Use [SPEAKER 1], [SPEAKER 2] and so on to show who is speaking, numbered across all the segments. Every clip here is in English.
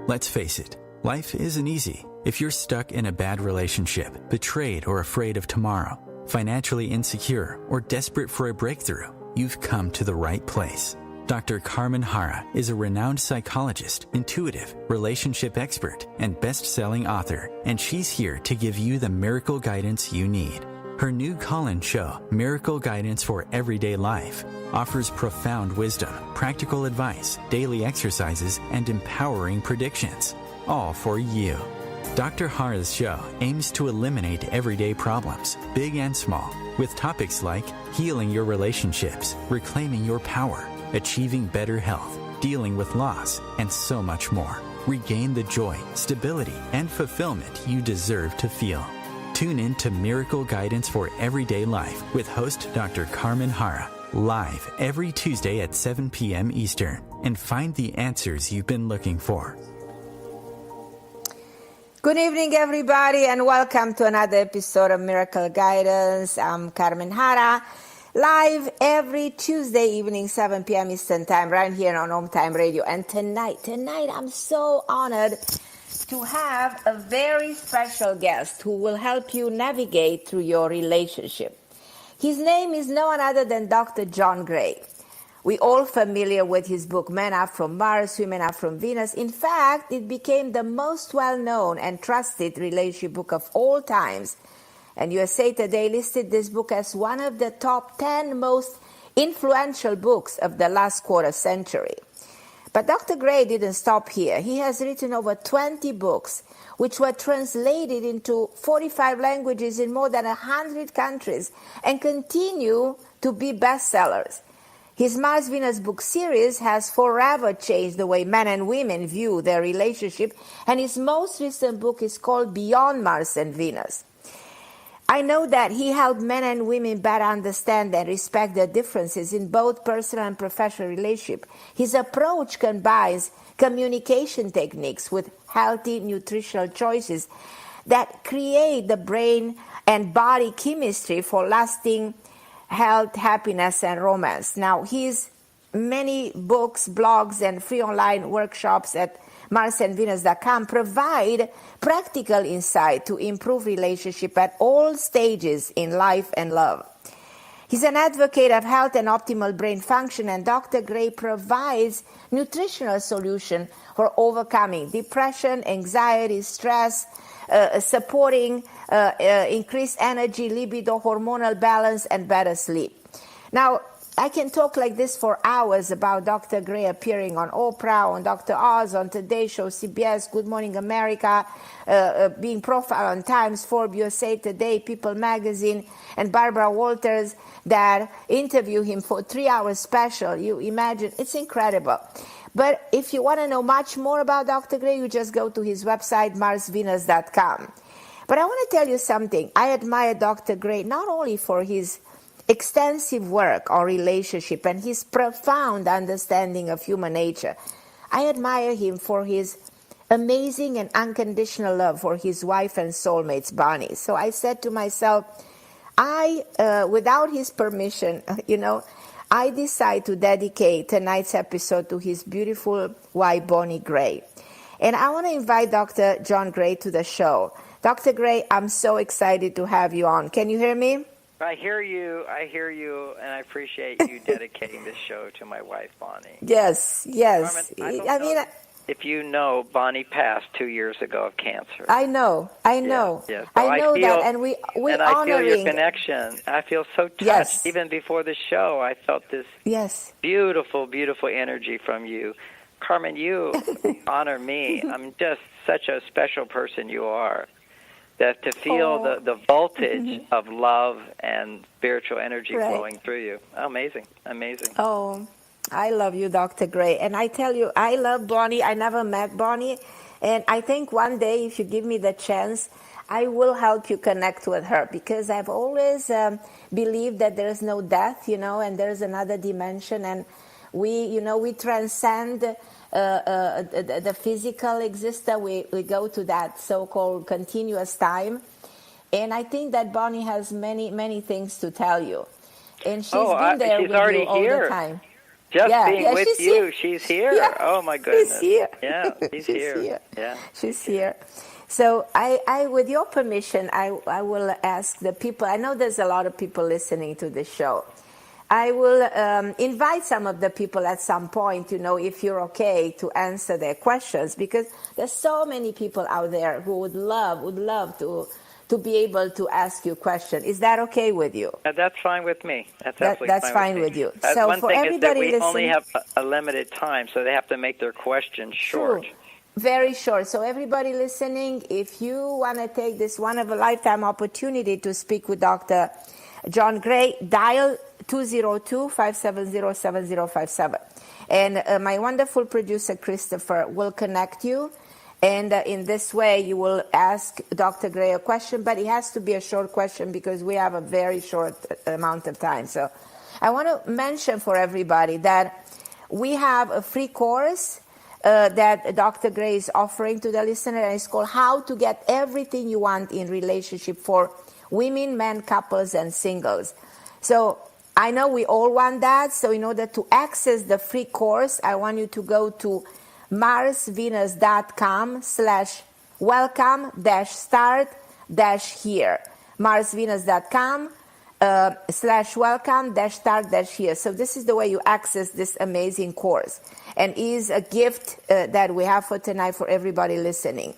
[SPEAKER 1] Let's face it, life isn't easy. If you're stuck in a bad relationship, betrayed or afraid of tomorrow, financially insecure, or desperate for a breakthrough, you've come to the right place. Dr. Carmen Harra is a renowned psychologist, intuitive, relationship expert, and best-selling author, and she's here to give you the miracle guidance you need. Her new call-in show, Miracle Guidance for Everyday Life, offers profound wisdom, practical advice, daily exercises, and empowering predictions, all for you. Dr. Harra's show aims to eliminate everyday problems, big and small, with topics like healing your relationships, reclaiming your power, achieving better health, dealing with loss, and so much more. Regain the joy, stability, and fulfillment you deserve to feel. Tune in to Miracle Guidance for Everyday Life with host Dr. Carmen Harra, live every Tuesday at 7 p.m. Eastern, and find the answers you've been looking for.
[SPEAKER 2] Good evening, everybody, and welcome to another episode of Miracle Guidance. I'm Carmen Harra, live every Tuesday evening, 7 p.m. Eastern Time, right here on Home Time Radio. And tonight, I'm so honored to have a very special guest who will help you navigate through your relationship. His name is no one other than Dr. John Gray. We're all familiar with his book, Men Are From Mars, Women Are From Venus. In fact, it became the most well-known and trusted relationship book of all times. And USA Today listed this book as one of the top 10 most influential books of the last quarter century. But Dr. Gray didn't stop here. He has written over 20 books, which were translated into 45 languages in more than 100 countries and continue to be bestsellers. His Mars-Venus book series has forever changed the way men and women view their relationship, and his most recent book is called Beyond Mars and Venus. I know that he helped men and women better understand and respect their differences in both personal and professional relationship. His approach combines communication techniques with healthy nutritional choices that create the brain and body chemistry for lasting health, happiness, and romance. Now, his many books, blogs, and free online workshops at marsandvenus.com provide practical insight to improve relationship at all stages in life and love. He's an advocate of health and optimal brain function, and Dr. Gray provides nutritional solutions for overcoming depression, anxiety, stress, supporting increased energy, libido, hormonal balance, and better sleep. Now, I can talk like this for hours about Dr. Gray appearing on Oprah, on Dr. Oz, on Today Show, CBS, Good Morning America, being profiled on Times, Forbes, USA Today, People Magazine, and Barbara Walters that interview him for 3-hour special. You imagine, it's incredible. But if you want to know much more about Dr. Gray, you just go to his website, marsvenus.com. But I want to tell you something. I admire Dr. Gray not only for his extensive work on relationship and his profound understanding of human nature. I admire him for his amazing and unconditional love for his wife and soulmates, Bonnie. So I said to myself, without his permission, I decide to dedicate tonight's episode to his beautiful wife, Bonnie Gray. And I want to invite Dr. John Gray to the show. Dr. Gray, I'm so excited to have you on. Can you hear me?
[SPEAKER 3] I hear you, and I appreciate you dedicating this show to my wife, Bonnie.
[SPEAKER 2] Yes.
[SPEAKER 3] Carmen, I mean, if you know, Bonnie passed 2 years ago of cancer.
[SPEAKER 2] I know.
[SPEAKER 3] Yes. So
[SPEAKER 2] I know that, and we
[SPEAKER 3] and I feel your connection. I feel so touched.
[SPEAKER 2] Yes.
[SPEAKER 3] Even before the show, I felt this beautiful, beautiful energy from you. Carmen, you honor me. I'm just such a special person you are. That to feel the voltage of love and spiritual energy flowing through you. Oh, amazing.
[SPEAKER 2] Oh, I love you, Dr. Gray. And I tell you, I love Bonnie. I never met Bonnie. And I think one day, if you give me the chance, I will help you connect with her. Because I've always believed that there's no death, and there's another dimension. And we transcend the physical existence. We go to that so-called continuous time. And I think that Bonnie has many, many things to tell you. And she's been there with you all the time.
[SPEAKER 3] Just being with you, she's here.
[SPEAKER 2] Yeah.
[SPEAKER 3] Oh, my goodness.
[SPEAKER 2] She's here.
[SPEAKER 3] Yeah, she's here. Yeah.
[SPEAKER 2] She's here. So I, with your permission, I will ask the people. I know there's a lot of people listening to the show. I will invite some of the people at some point, if you're okay, to answer their questions, because there's so many people out there who would love to be able to ask you questions. Is that okay with you?
[SPEAKER 3] That's fine with me. That's absolutely
[SPEAKER 2] fine with you.
[SPEAKER 3] So
[SPEAKER 2] one
[SPEAKER 3] for
[SPEAKER 2] thing
[SPEAKER 3] everybody is that we only have a limited time, so they have to make their questions short.
[SPEAKER 2] True. Very short. So everybody listening, if you want to take this one-of-a-lifetime opportunity to speak with Dr. John Gray, dial 202-570-7057. And my wonderful producer, Christopher, will connect you. And in this way, you will ask Dr. Gray a question, but it has to be a short question because we have a very short amount of time. So I want to mention for everybody that we have a free course that Dr. Gray is offering to the listener, and it's called How to Get Everything You Want in Relationship for Women, Men, Couples, and Singles. So I know we all want that. So in order to access the free course, I want you to go to marsvenus.com/welcome-start-here. marsvenus.com/welcome-start-here. So this is the way you access this amazing course, and is a gift that we have for tonight for everybody listening.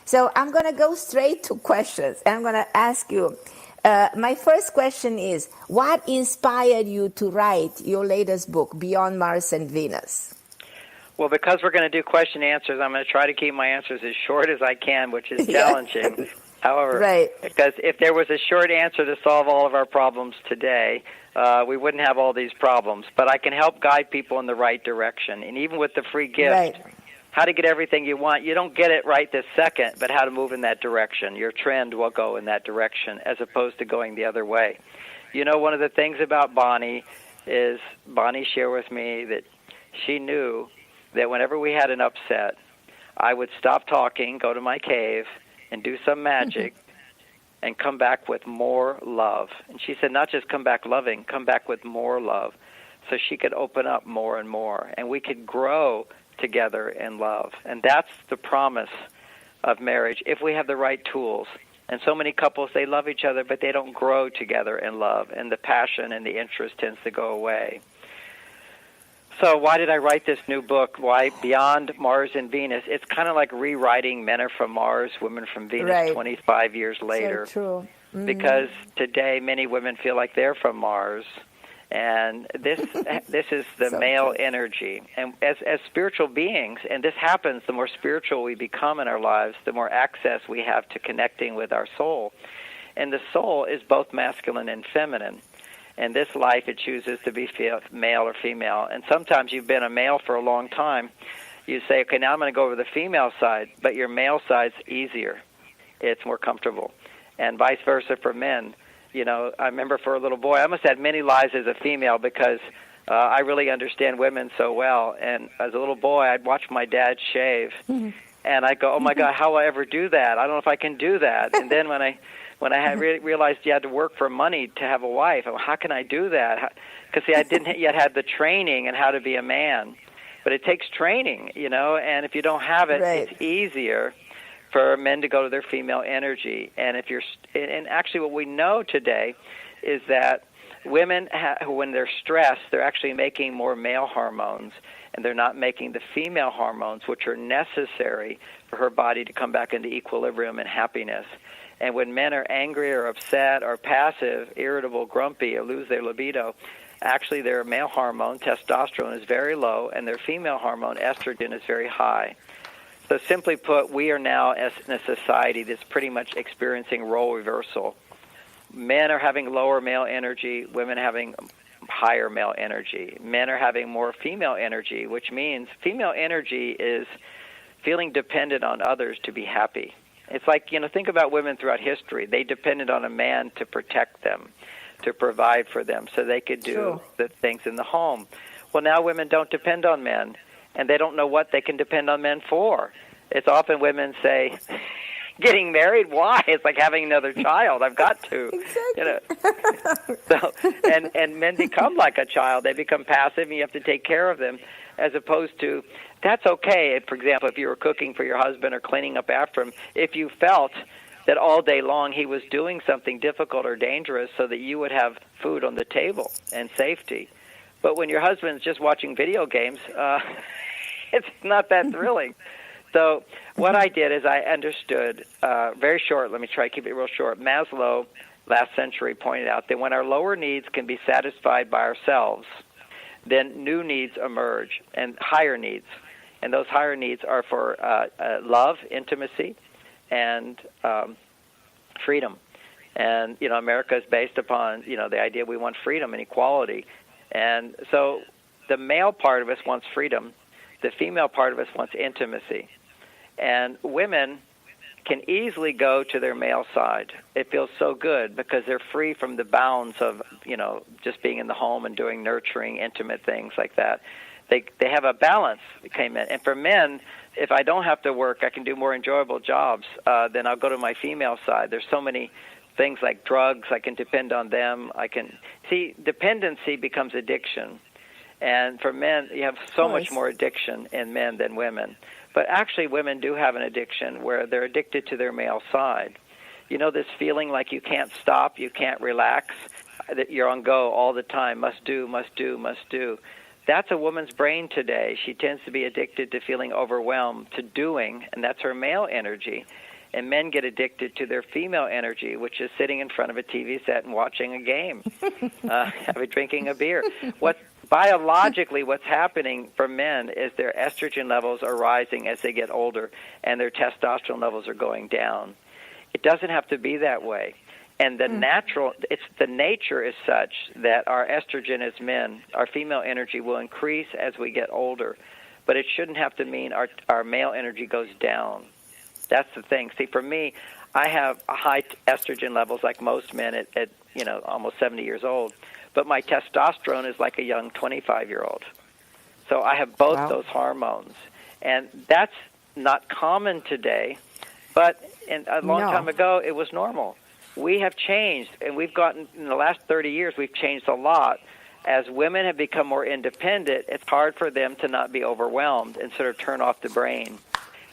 [SPEAKER 2] So I'm going to go straight to questions, and I'm going to ask you. My first question is, what inspired you to write your latest book, Beyond Mars and Venus?
[SPEAKER 3] Well, because we're going to do question and answers, I'm going to try to keep my answers as short as I can, which is challenging. However, because if there was a short answer to solve all of our problems today, we wouldn't have all these problems. But I can help guide people in the right direction. And even with the free gift, how to get everything you want, you don't get it right this second, but how to move in that direction. Your trend will go in that direction as opposed to going the other way. One of the things about Bonnie is Bonnie shared with me that she knew that whenever we had an upset, I would stop talking, go to my cave, and do some magic, and come back with more love. And she said, not just come back loving, come back with more love, so she could open up more and more, and we could grow together in love. And that's the promise of marriage, if we have the right tools. And so many couples, they love each other, but they don't grow together in love, and the passion and the interest tends to go away. So why did I write this new book? Why Beyond Mars and Venus? It's kind of like rewriting Men Are From Mars, Women From Venus 25 years later.
[SPEAKER 2] So true. Mm-hmm.
[SPEAKER 3] Because today many women feel like they're from Mars. And this is the male energy. And as spiritual beings, and this happens, the more spiritual we become in our lives, the more access we have to connecting with our soul. And the soul is both masculine and feminine. In this life, it chooses to be male or female. And sometimes you've been a male for a long time. You say, okay, now I'm going to go over the female side, but your male side's easier. It's more comfortable. And vice versa for men. I remember for a little boy, I must have had many lives as a female because I really understand women so well. And as a little boy, I'd watch my dad shave. Mm-hmm. And I'd go, oh, my God, how will I ever do that? I don't know if I can do that. And then when I had realized you had to work for money to have a wife, how can I do that? Because, I didn't yet have the training in how to be a man. But it takes training, and if you don't have it, it's easier for men to go to their female energy. And and actually what we know today is that women, when they're stressed, they're actually making more male hormones, and they're not making the female hormones, which are necessary for her body to come back into equilibrium and happiness. And when men are angry or upset or passive, irritable, grumpy, or lose their libido, actually their male hormone, testosterone, is very low, and their female hormone, estrogen, is very high. So simply put, we are now in a society that's pretty much experiencing role reversal. Men are having lower male energy, women having higher male energy. Men are having more female energy, which means female energy is feeling dependent on others to be happy. It's like, think about women throughout history. They depended on a man to protect them, to provide for them, so they could do the things in the home. Well, now women don't depend on men, and they don't know what they can depend on men for. It's often women say, getting married? Why? It's like having another child. I've got to.
[SPEAKER 2] Exactly.
[SPEAKER 3] So, and men become like a child. They become passive, and you have to take care of them, as opposed to, that's okay. For example, if you were cooking for your husband or cleaning up after him, if you felt that all day long he was doing something difficult or dangerous so that you would have food on the table and safety. But when your husband's just watching video games, it's not that thrilling. So what I did is I understood, very short, let me try to keep it real short. Maslow, last century, pointed out that when our lower needs can be satisfied by ourselves, then new needs emerge, and higher needs. And those higher needs are for love, intimacy, and freedom. And, America is based upon, the idea we want freedom and equality. And so the male part of us wants freedom. The female part of us wants intimacy. And women can easily go to their male side. It feels so good because they're free from the bounds of, just being in the home and doing nurturing, intimate things like that. They have a balance that came in. And for men, if I don't have to work, I can do more enjoyable jobs, then I'll go to my female side. There's so many things like drugs. I can depend on them. Dependency becomes addiction. And for men, you have so much more addiction in men than women. But actually, women do have an addiction where they're addicted to their male side. This feeling like you can't stop, you can't relax, that you're on go all the time, must do, must do, must do. That's a woman's brain today. She tends to be addicted to feeling overwhelmed, to doing, and that's her male energy. And men get addicted to their female energy, which is sitting in front of a TV set and watching a game, drinking a beer. Biologically, what's happening for men is their estrogen levels are rising as they get older, and their testosterone levels are going down. It doesn't have to be that way. And the nature is such that our estrogen as men, our female energy will increase as we get older, but it shouldn't have to mean our male energy goes down. That's the thing. See, for me, I have high estrogen levels like most men at almost 70 years old, but my testosterone is like a young 25-year-old. So I have both those hormones, and that's not common today, but a long time ago it was normal. We have changed, and in the last 30 years, we've changed a lot. As women have become more independent, it's hard for them to not be overwhelmed and sort of turn off the brain.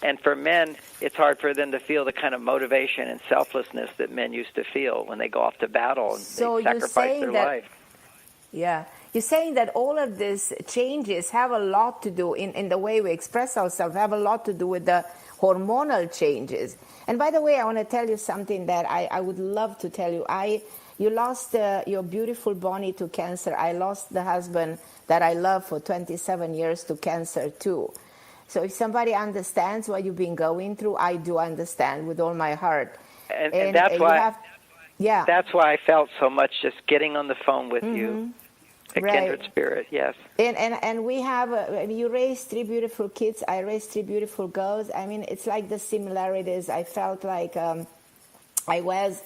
[SPEAKER 3] And for men, it's hard for them to feel the kind of motivation and selflessness that men used to feel when they go off to battle and they sacrifice their life.
[SPEAKER 2] Yeah. You're saying that all of these changes have a lot to do in the way we express ourselves, have a lot to do with the hormonal changes. And by the way, I want to tell you something that I would love to tell you. You lost your beautiful Bonnie to cancer. I lost the husband that I loved for 27 years to cancer too. So if somebody understands what you've been going through, I do understand with all my heart.
[SPEAKER 3] And that's why that's why I felt so much just getting on the phone with you. A kindred spirit, yes.
[SPEAKER 2] And we have, you raised 3 beautiful kids. I raised 3 beautiful girls. I mean, it's like the similarities. I felt like I was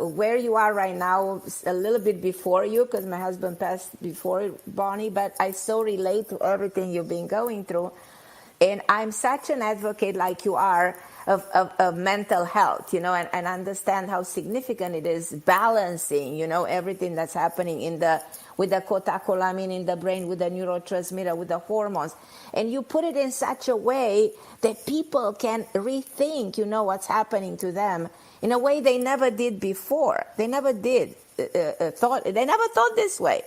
[SPEAKER 2] where you are right now, a little bit before you, because my husband passed before Bonnie, but I so relate to everything you've been going through. And I'm such an advocate like you are of mental health, and understand how significant it is balancing, everything that's happening with the catecholamine in the brain, with the neurotransmitter, with the hormones. And you put it in such a way that people can rethink, what's happening to them in a way they never did before. They never did. They never thought this way.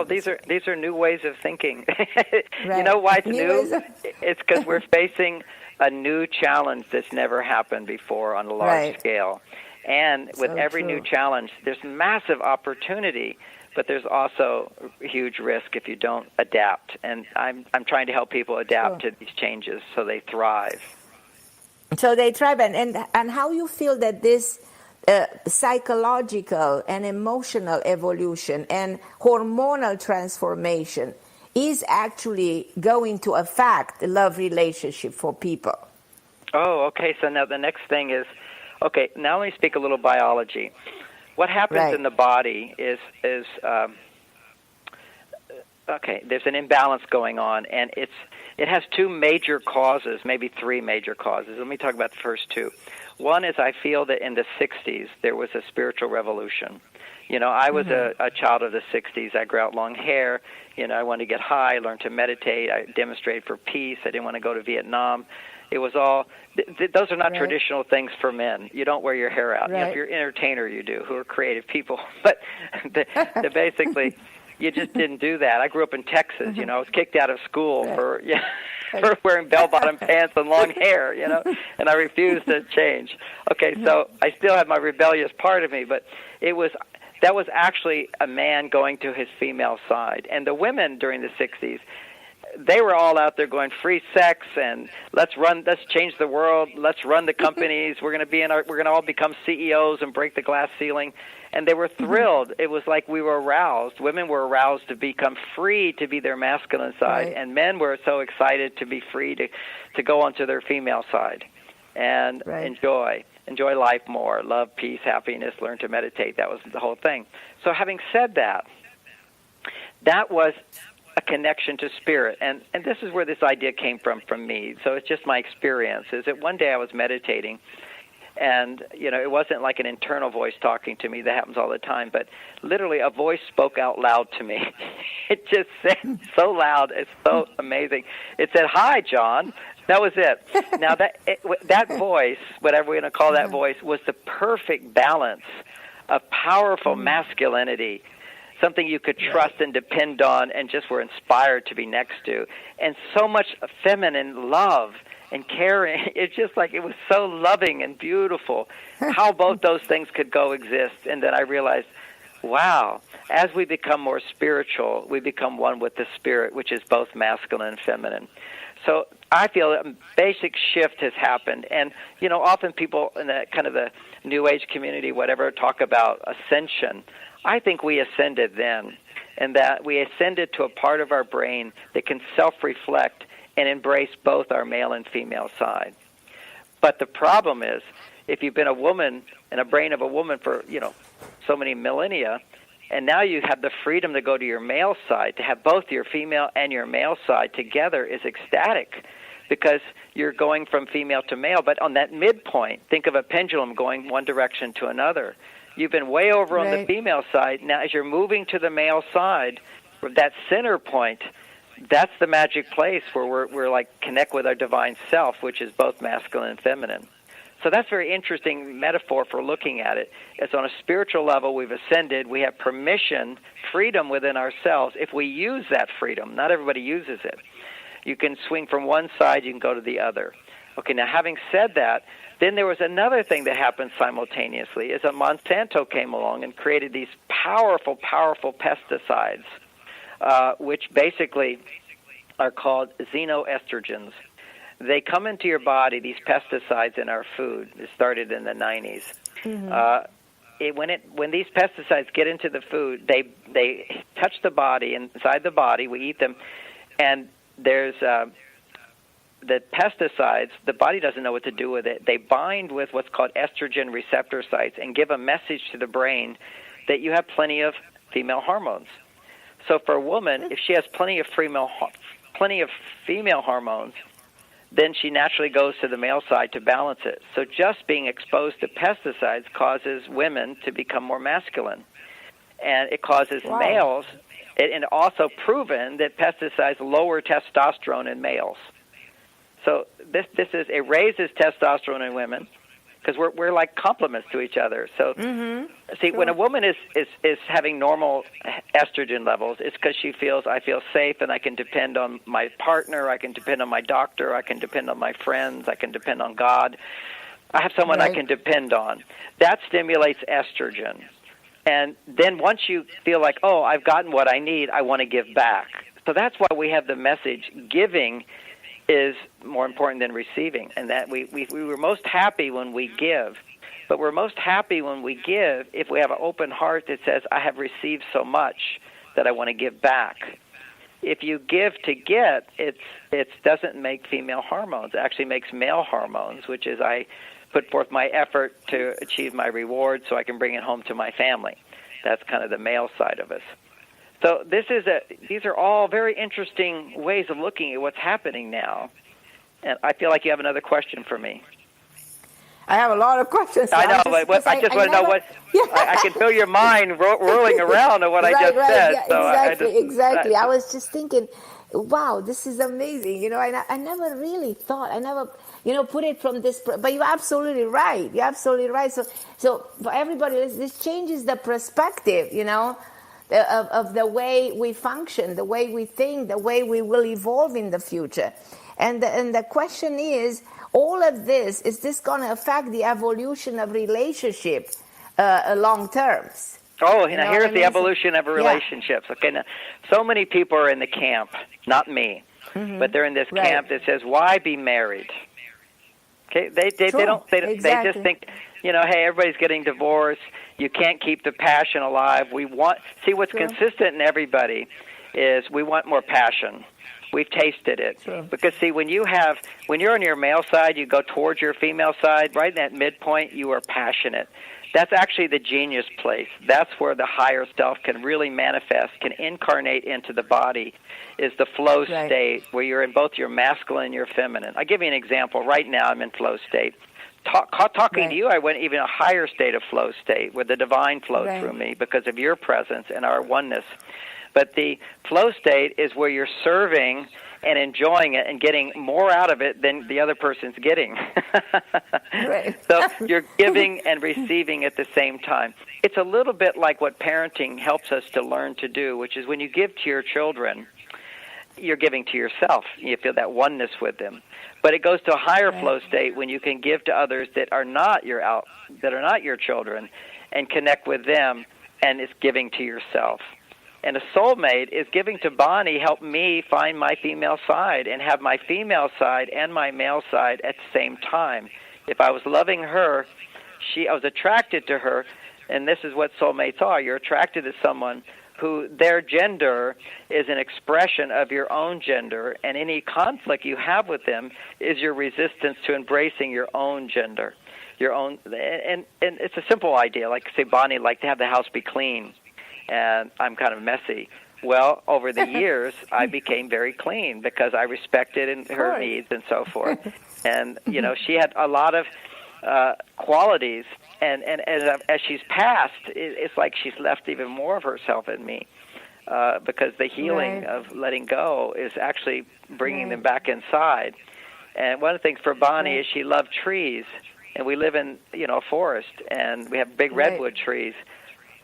[SPEAKER 3] These are new ways of thinking. Right. You know why it's new? It's because we're facing a new challenge that's never happened before on a large scale. And with every new challenge, there's massive opportunity, but there's also huge risk if you don't adapt. And I'm trying to help people adapt to these changes so they thrive.
[SPEAKER 2] So they thrive. And how you feel that this psychological and emotional evolution and hormonal transformation is actually going to affect the love relationship for people.
[SPEAKER 3] Oh, okay. So now the next thing is, now let me speak a little biology. What happens in the body is there's an imbalance going on, and It has two major causes, maybe three major causes. Let me talk about the first two. One is I feel that in the 60s there was a spiritual revolution. You know, I was a child of the 60s. I grew out long hair. You know, I wanted to get high, learn to meditate. I demonstrated for peace. I didn't want to go to Vietnam. It was all, those are not traditional things for men. You don't wear your hair out. You know, if you're an entertainer, you do, who are creative people. But basically, you just didn't do that. I grew up in Texas. You know, I was kicked out of school for wearing bell-bottom pants and long hair, you know, and I refused to change. Okay, so I still have my rebellious part of me, but that was actually a man going to his female side. And the women during the 60s, they were all out there going free sex and let's change the world, let's run the companies, we're going to all become CEOs and break the glass ceiling. And they were thrilled. It was like we were aroused. Women were aroused to become free to be their masculine side, and men were so excited to be free to go onto their female side and enjoy life more, love, peace, happiness, learn to meditate. That was the whole thing. So having said that, that was a connection to spirit. And this is where this idea came from me. So it's just my experience, is that one day I was meditating, and, you know, it wasn't like an internal voice talking to me. That happens all the time. But literally a voice spoke out loud to me. It just said so loud. It's so amazing. It said, "Hi, John." That was it. Now, that voice, whatever we're going to call that voice, was the perfect balance of powerful masculinity, something you could trust and depend on and just were inspired to be next to, and so much feminine love and caring. It's just like it was so loving and beautiful how both those things could coexist. And then I realized, wow, as we become more spiritual, we become one with the spirit, which is both masculine and feminine. So I feel a basic shift has happened. And, you know, often people in the kind of the New Age community, whatever, talk about ascension. I think we ascended then, and that we ascended to a part of our brain that can self-reflect and embrace both our male and female side. But the problem is, if you've been a woman in a brain of a woman for, you know, so many millennia, and now you have the freedom to go to your male side, to have both your female and your male side together is ecstatic, because you're going from female to male. But on that midpoint, think of a pendulum going one direction to another. You've been way over on the female side. Now, as you're moving to the male side, that center point, that's the magic place where we're like connect with our divine self, which is both masculine and feminine. So that's a very interesting metaphor for looking at it. It's on a spiritual level, we've ascended, we have permission, freedom within ourselves. If we use that freedom, not everybody uses it. You can swing from one side, you can go to the other. Okay, now having said that, then there was another thing that happened simultaneously, is that Monsanto came along and created these powerful, powerful pesticides, which basically are called xenoestrogens. They come into your body, these pesticides in our food. It started in the 90s. When these pesticides get into the food, they touch the body, inside the body, we eat them, and there's the pesticides, the body doesn't know what to do with it. They bind with what's called estrogen receptor sites and give a message to the brain that you have plenty of female hormones. So for a woman, if she has plenty of female hormones, then she naturally goes to the male side to balance it. So just being exposed to pesticides causes women to become more masculine. And it causes males, and also proven that pesticides lower testosterone in males. So it raises testosterone in women, because we're like complements to each other. So when a woman is having normal estrogen levels, it's because she feels, I feel safe and I can depend on my partner, I can depend on my doctor, I can depend on my friends, I can depend on God. I have someone I can depend on. That stimulates estrogen. And then once you feel like, oh, I've gotten what I need, I want to give back. So that's why we have the message, giving is more important than receiving, and that we were most happy when we give. But we're most happy when we give if we have an open heart that says, I have received so much that I want to give back. If you give to get, it doesn't make female hormones. It actually makes male hormones, which is I put forth my effort to achieve my reward so I can bring it home to my family. That's kind of the male side of us. So these are all very interesting ways of looking at what's happening now. And I feel like you have another question for me.
[SPEAKER 2] I have a lot of questions.
[SPEAKER 3] I know, but I just want to know what. I can feel your mind whirling around on what I just said.
[SPEAKER 2] Yeah,
[SPEAKER 3] so
[SPEAKER 2] exactly. I was just thinking, wow, this is amazing. You know, I never really thought. I never, put it from this. But you're absolutely right. You're absolutely right. So for everybody, this changes the perspective. Of the way we function, the way we think, the way we will evolve in the future. And the question is, all of this, is this going to affect the evolution of relationship long terms?
[SPEAKER 3] Oh, here's the evolution of relationships. Okay, now, so many people are in the camp, not me, but they're in this camp that says, why be married? Okay, they just think, hey, everybody's getting divorced. You can't keep the passion alive. What's consistent in everybody is we want more passion. We've tasted it. Sure. Because, when you're on your male side, you go towards your female side, right in that midpoint, you are passionate. That's actually the genius place. That's where the higher self can really manifest, can incarnate into the body, is the flow state where you're in both your masculine and your feminine. I'll give you an example. Right now, I'm in flow state. Talking to you, I went even a higher state of flow state where the divine flowed through me because of your presence and our oneness. But the flow state is where you're serving and enjoying it and getting more out of it than the other person's getting. So you're giving and receiving at the same time. It's a little bit like what parenting helps us to learn to do, which is when you give to your children, you're giving to yourself. You feel that oneness with them. But it goes to a higher flow state when you can give to others that are not your children and connect with them, and it's giving to yourself. And a soulmate is giving to Bonnie, help me find my female side and have my female side and my male side at the same time. If I was loving her, I was attracted to her, and this is what soulmates are. You're attracted to someone who their gender is an expression of your own gender, and any conflict you have with them is your resistance to embracing your own gender, your own. And it's a simple idea, like say Bonnie like to have the house be clean, and I'm kind of messy. Well, over the years, I became very clean because I respected her needs and so forth. And she had a lot of qualities. And as she's passed, it's like she's left even more of herself in me because the healing of letting go is actually bringing them back inside. And one of the things for Bonnie is she loved trees, and we live in a forest, and we have big redwood trees.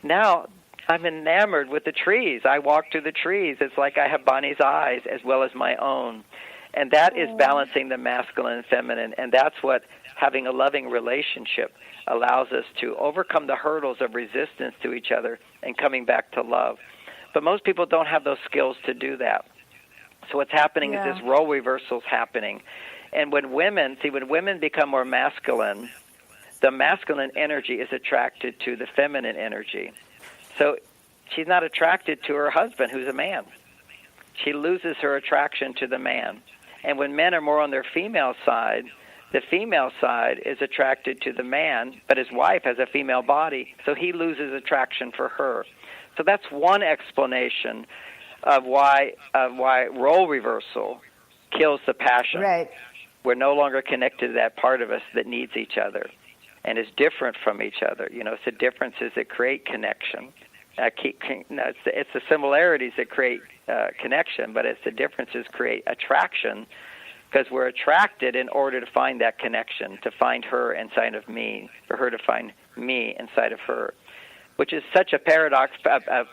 [SPEAKER 3] Now I'm enamored with the trees. I walk through the trees. It's like I have Bonnie's eyes as well as my own. And that is balancing the masculine and feminine, and that's what having a loving relationship allows us to overcome the hurdles of resistance to each other and coming back to love. But most people don't have those skills to do that. So what's happening is this role reversal is happening. And when women become more masculine, the masculine energy is attracted to the feminine energy. So she's not attracted to her husband, who's a man. She loses her attraction to the man. And when men are more on their female side, the female side is attracted to the man, but his wife has a female body, so he loses attraction for her. So that's one explanation of why role reversal kills the passion.
[SPEAKER 2] Right.
[SPEAKER 3] We're no longer connected to that part of us that needs each other and is different from each other. It's the differences that create connection. It's the similarities that create connection, but it's the differences create attraction, because we're attracted in order to find that connection, to find her inside of me, for her to find me inside of her, which is such a paradox,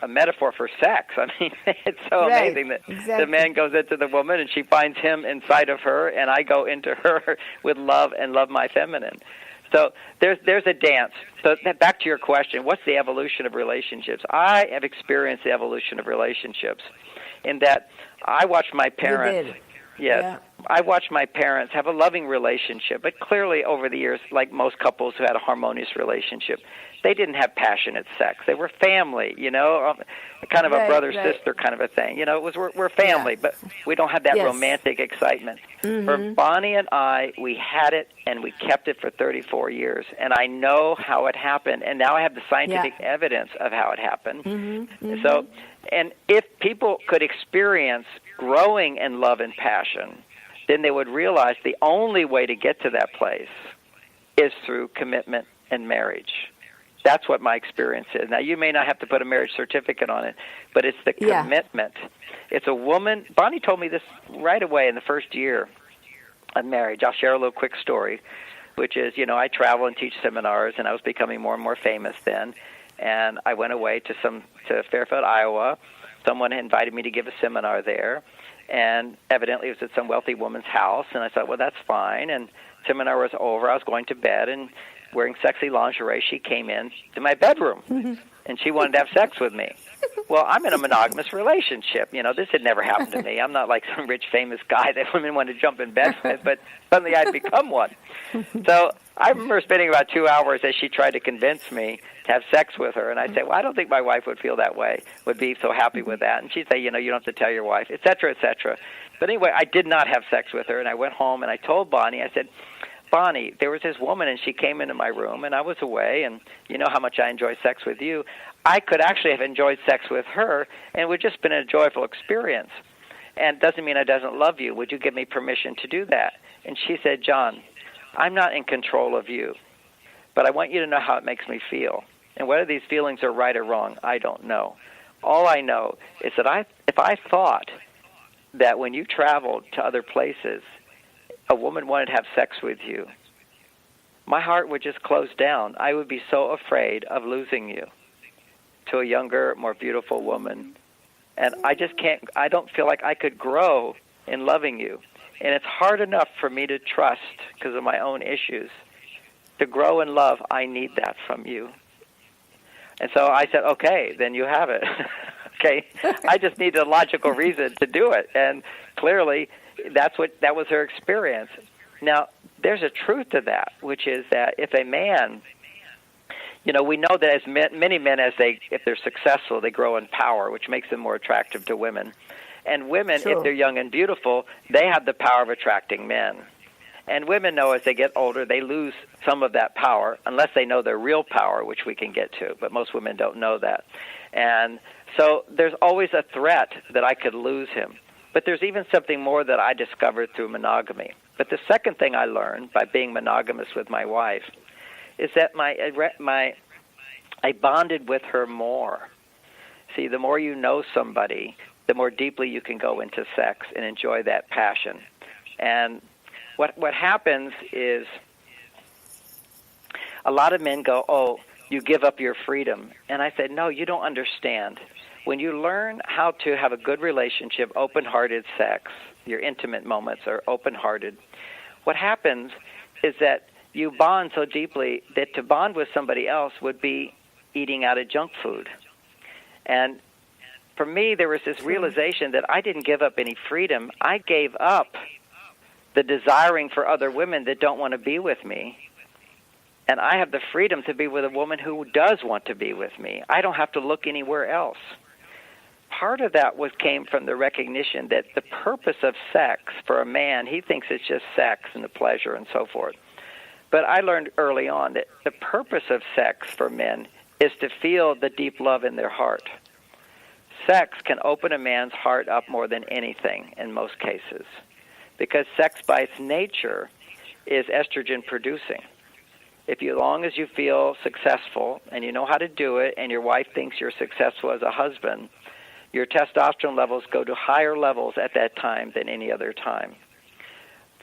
[SPEAKER 3] a metaphor for sex. I mean, it's so amazing that the man goes into the woman and she finds him inside of her, and I go into her with love and love my feminine. So there's a dance. So back to your question, what's the evolution of relationships? I have experienced the evolution of relationships in that I watched my parents. Yes. Yeah. I watched my parents have a loving relationship, but clearly over the years, like most couples who had a harmonious relationship, they didn't have passionate sex. They were family, kind of a brother-sister kind of a thing. It was we're family, but we don't have that romantic excitement. Mm-hmm. For Bonnie and I, we had it, and we kept it for 34 years, and I know how it happened, and now I have the scientific evidence of how it happened. Mm-hmm. Mm-hmm. So And if people could experience growing in love and passion, then they would realize the only way to get to that place is through commitment and marriage. That's what my experience is. Now, you may not have to put a marriage certificate on it, but it's the commitment. It's a woman. Bonnie told me this right away in the first year of marriage. I'll share a little quick story, which is, I travel and teach seminars, and I was becoming more and more famous then. And I went away to Fairfield, Iowa. Someone invited me to give a seminar there, and evidently it was at some wealthy woman's house. And I thought, well, that's fine. And seminar was over. I was going to bed, and wearing sexy lingerie, she came in to my bedroom, and she wanted to have sex with me. Well, I'm in a monogamous relationship. This had never happened to me. I'm not like some rich, famous guy that women want to jump in bed with, but suddenly I'd become one. So I remember spending about 2 hours as she tried to convince me to have sex with her, and I'd say, well, I don't think my wife would feel that way, would be so happy with that. And she'd say, you don't have to tell your wife, et cetera, et cetera. But anyway, I did not have sex with her, and I went home, and I told Bonnie, I said, Bonnie, there was this woman, and she came into my room, and I was away, and you know how much I enjoy sex with you. I could actually have enjoyed sex with her, and it would just been a joyful experience. And it doesn't mean I doesn't love you. Would you give me permission to do that? And she said, John, I'm not in control of you, but I want you to know how it makes me feel. And whether these feelings are right or wrong, I don't know. All I know is that if I thought that when you traveled to other places, a woman wanted to have sex with you, my heart would just close down. I would be so afraid of losing you to a younger, more beautiful woman. And I don't feel like I could grow in loving you. And it's hard enough for me to trust, because of my own issues. To grow in love, I need that from you. And so I said, okay, then you have it. Okay, I just need a logical reason to do it. And clearly, that was her experience. Now, there's a truth to that, which is that if a man, we know that as many men, if they're successful, they grow in power, which makes them more attractive to women. And women, if they're young and beautiful, they have the power of attracting men. And women know as they get older, they lose some of that power, unless they know their real power, which we can get to. But most women don't know that. And so there's always a threat that I could lose him. But there's even something more that I discovered through monogamy. But the second thing I learned by being monogamous with my wife is that I bonded with her more. See, the more you know somebody, the more deeply you can go into sex and enjoy that passion. And what happens is a lot of men go, oh, you give up your freedom. And I said, no, you don't understand. When you learn how to have a good relationship, open-hearted sex, your intimate moments are open-hearted, what happens is that you bond so deeply that to bond with somebody else would be eating out of junk food. And for me, there was this realization that I didn't give up any freedom. I gave up the desiring for other women that don't want to be with me. And I have the freedom to be with a woman who does want to be with me. I don't have to look anywhere else. Part of that came from the recognition that the purpose of sex for a man, he thinks it's just sex and the pleasure and so forth. But I learned early on that the purpose of sex for men is to feel the deep love in their heart. Sex can open a man's heart up more than anything in most cases, because sex by its nature is estrogen producing. As long as you feel successful and you know how to do it and your wife thinks you're successful as a husband, your testosterone levels go to higher levels at that time than any other time.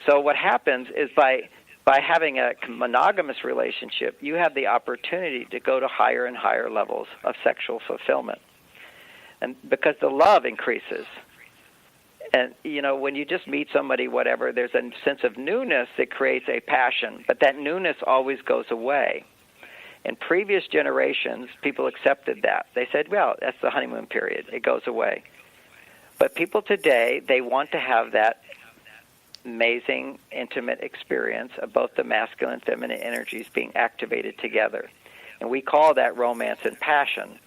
[SPEAKER 3] So what happens is by having a monogamous relationship, you have the opportunity to go to higher and higher levels of sexual fulfillment. And because the love increases. And, when you just meet somebody, whatever, there's a sense of newness that creates a passion, but that newness always goes away. In previous generations, people accepted that. They said, well, that's the honeymoon period. It goes away. But people today, they want to have that amazing, intimate experience of both the masculine and feminine energies being activated together. And we call that romance and passion.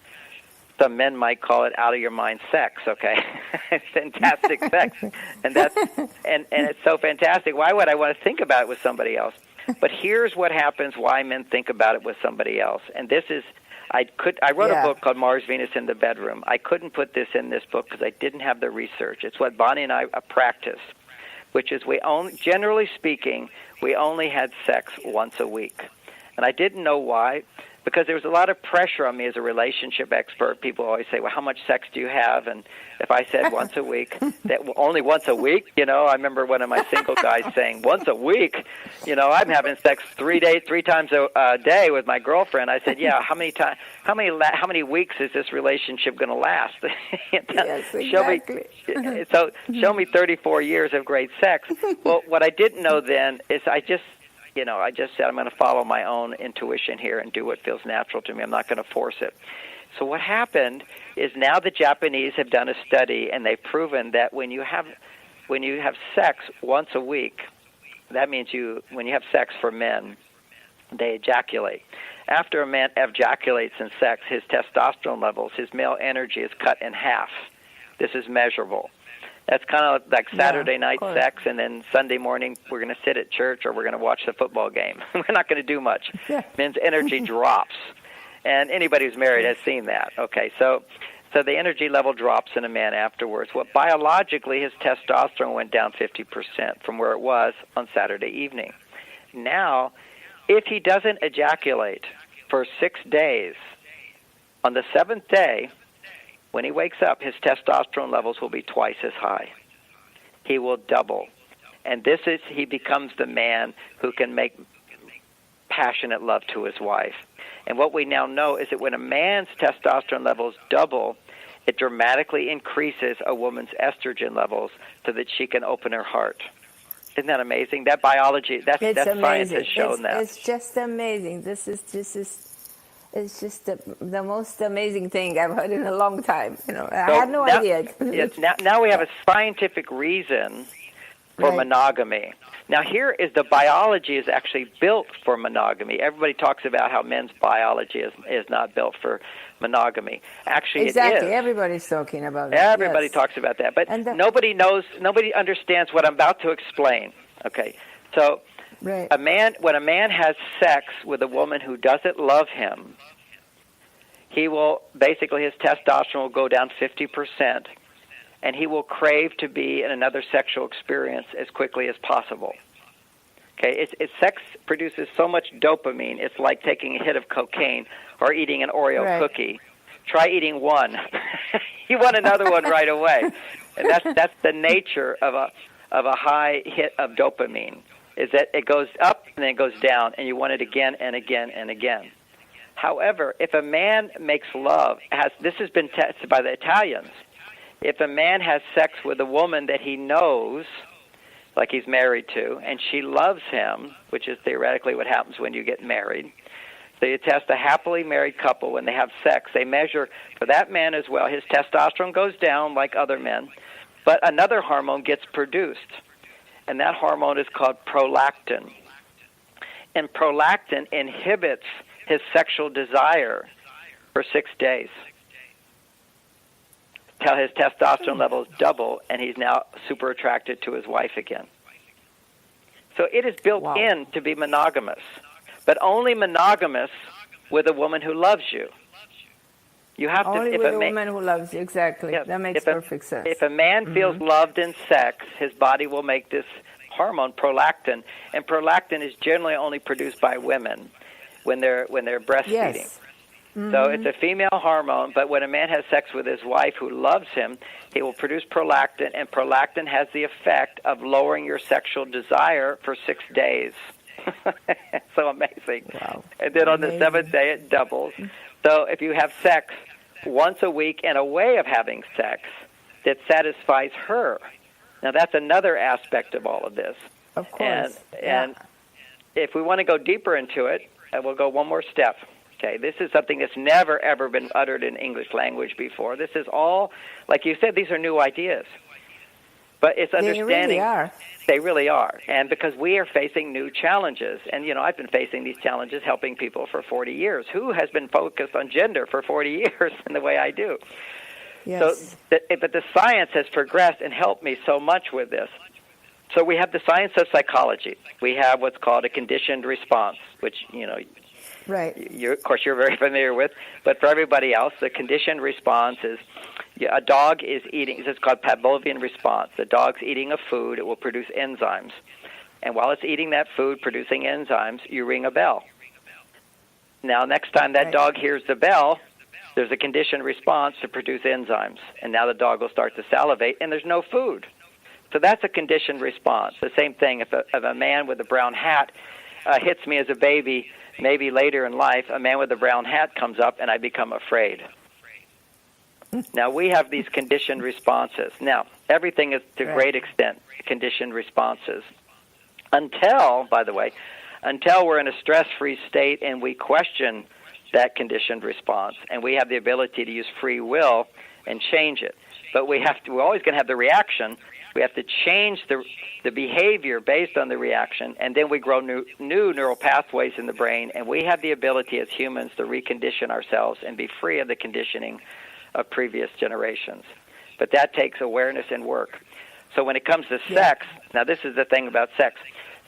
[SPEAKER 3] Some men might call it out-of-your-mind sex, okay? It's fantastic sex. And it's so fantastic. Why would I want to think about it with somebody else? But here's what happens, why men think about it with somebody else. And this is, I wrote a book called Mars, Venus in the Bedroom. I couldn't put this in this book because I didn't have the research. It's what Bonnie and I practice, which is generally speaking, we only had sex once a week. And I didn't know why, because there was a lot of pressure on me as a relationship expert. People always say, well, how much sex do you have? And if I said once a week, only once a week, I remember one of my single guys saying, once a week? I'm having sex 3 times a day with my girlfriend. I said, yeah, how many weeks is this relationship going to last?
[SPEAKER 2] Yes, exactly.
[SPEAKER 3] Show me 34 years of great sex. Well, what I didn't know then is I just said I'm going to follow my own intuition here and do what feels natural to me. I'm not going to force it. So what happened is now the Japanese have done a study, and they've proven that when you have sex once a week, that means when you have sex for men, they ejaculate. After a man ejaculates in sex, his testosterone levels, his male energy is cut in half. This is measurable. That's kind of like Saturday night sex, and then Sunday morning we're going to sit at church or we're going to watch the football game. We're not going to do much. Yeah. Men's energy drops, and anybody who's married has seen that. Okay, so the energy level drops in a man afterwards. Well, biologically, his testosterone went down 50% from where it was on Saturday evening. Now, if he doesn't ejaculate for 6 days, on the seventh day, when he wakes up, his testosterone levels will be twice as high. He will double. And he becomes the man who can make passionate love to his wife. And what we now know is that when a man's testosterone levels double, it dramatically increases a woman's estrogen levels so that she can open her heart. Isn't that amazing? That biology, that science has shown that.
[SPEAKER 2] It's just amazing. It's just the most amazing thing I've heard in a long time. I had no idea.
[SPEAKER 3] Yes, now we have a scientific reason for monogamy. Now here is the biology is actually built for monogamy. Everybody talks about how men's biology is not built for monogamy. Actually,
[SPEAKER 2] exactly.
[SPEAKER 3] It is.
[SPEAKER 2] Everybody's talking about it.
[SPEAKER 3] Everybody talks about that, but nobody understands what I'm about to explain. Okay, so. Right. When a man has sex with a woman who doesn't love him, his testosterone will go down 50%, and he will crave to be in another sexual experience as quickly as possible. Okay, sex produces so much dopamine, it's like taking a hit of cocaine or eating an Oreo cookie. Try eating one. You want another one right away. And that's the nature of a high hit of dopamine. Is that it goes up and then it goes down, and you want it again and again and again. However, if a man makes love, this has been tested by the Italians, if a man has sex with a woman that he knows, like he's married to, and she loves him, which is theoretically what happens when you get married, so you test a happily married couple when they have sex, they measure for that man as well, his testosterone goes down like other men, but another hormone gets produced. And that hormone is called prolactin. And prolactin inhibits his sexual desire for 6 days till his testosterone levels double, and he's now super attracted to his wife again. So it is built in to be monogamous, but only monogamous with a woman who loves you. You have
[SPEAKER 2] only
[SPEAKER 3] to.
[SPEAKER 2] With a woman who loves you, exactly.
[SPEAKER 3] Yeah,
[SPEAKER 2] that makes perfect sense.
[SPEAKER 3] If a man feels loved in sex, his body will make this hormone, prolactin, and prolactin is generally only produced by women when they're breastfeeding.
[SPEAKER 2] Yes.
[SPEAKER 3] So it's a female hormone, but when a man has sex with his wife who loves him, he will produce prolactin, and prolactin has the effect of lowering your sexual desire for 6 days. So amazing. Wow. And then on the seventh day, it doubles. So if you have sex once a week and a way of having sex that satisfies her, now that's another aspect of all of this.
[SPEAKER 2] Of course.
[SPEAKER 3] And if we want to go deeper into it, we'll go one more step. Okay, this is something that's never, ever been uttered in English language before. This is all, like you said, these are new ideas. But it's understanding.
[SPEAKER 2] They really are.
[SPEAKER 3] They really are. And because we are facing new challenges. And, I've been facing these challenges helping people for 40 years. Who has been focused on gender for 40 years in the way I do?
[SPEAKER 2] Yes.
[SPEAKER 3] But the science has progressed and helped me so much with this. So we have the science of psychology. We have what's called a conditioned response, which,
[SPEAKER 2] Right.
[SPEAKER 3] Of course, you're very familiar with. But for everybody else, the conditioned response is a dog is eating. It's called Pavlovian response. The dog's eating a food. It will produce enzymes. And while it's eating that food, producing enzymes, you ring a bell. Now, next time that dog hears the bell, there's a conditioned response to produce enzymes. And now the dog will start to salivate, and there's no food. So that's a conditioned response. The same thing if a man with a brown hat hits me as a baby, maybe later in life, a man with a brown hat comes up and I become afraid. Now, we have these conditioned responses. Now, everything is to a great extent conditioned responses. Until we're in a stress-free state and we question that conditioned response, and we have the ability to use free will and change it. But we're always going to have the reaction. We have to change the behavior based on the reaction, and then we grow new neural pathways in the brain, and we have the ability as humans to recondition ourselves and be free of the conditioning of previous generations. But that takes awareness and work. So when it comes to sex, now this is the thing about sex.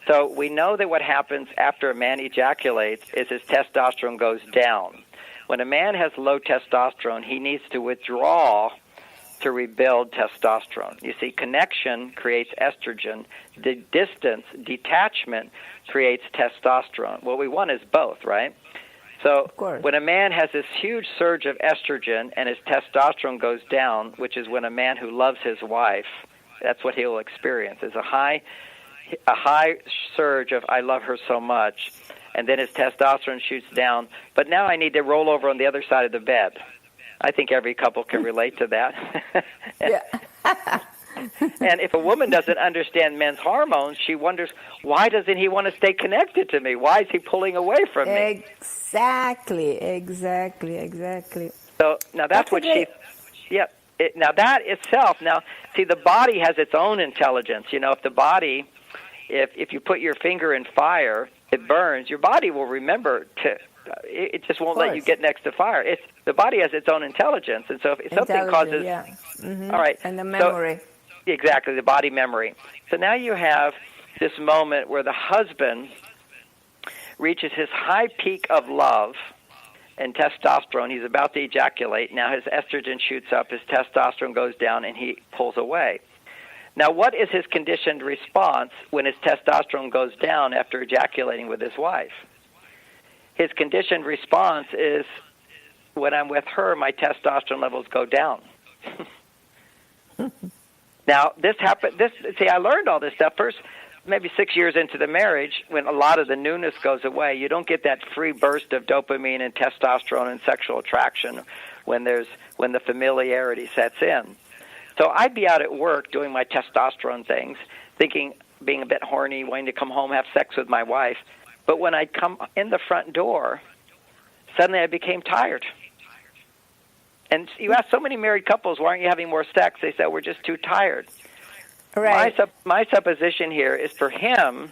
[SPEAKER 3] So we know that what happens after a man ejaculates is his testosterone goes down. When a man has low testosterone, he needs to withdraw to rebuild testosterone. You see, connection creates estrogen. The distance, detachment, creates testosterone. What we want is both, right? So when a man has this huge surge of estrogen and his testosterone goes down, which is when a man who loves his wife, that's what he'll experience, is a high surge of I love her so much, and then his testosterone shoots down. But now I need to roll over on the other side of the bed. I think every couple can relate to that. And if a woman doesn't understand men's hormones, she wonders, why doesn't he want to stay connected to me? Why is he pulling away from me?
[SPEAKER 2] Exactly.
[SPEAKER 3] So now that's what she... Yeah. Now that itself... Now, see, the body has its own intelligence. You know, if the body... If you put your finger in fire, it burns. Your body will remember to... It just won't let you get next to fire. The body has its own intelligence, and so if something causes... All right.
[SPEAKER 2] And the memory.
[SPEAKER 3] So, exactly, the body memory. So now you have this moment where the husband reaches his high peak of love and testosterone. He's about to ejaculate. Now his estrogen shoots up, his testosterone goes down, and he pulls away. Now, what is his conditioned response when his testosterone goes down after ejaculating with his wife? His conditioned response is, when I'm with her, my testosterone levels go down. Now, this happened. I learned all this stuff first, maybe 6 years into the marriage, when a lot of the newness goes away. You don't get that free burst of dopamine and testosterone and sexual attraction when the familiarity sets in. So I'd be out at work doing my testosterone things, thinking, being a bit horny, wanting to come home, have sex with my wife. But when I'd come in the front door, suddenly I became tired. And you ask so many married couples, why aren't you having more sex? They said, we're just too tired.
[SPEAKER 2] Right.
[SPEAKER 3] My supposition here is for him,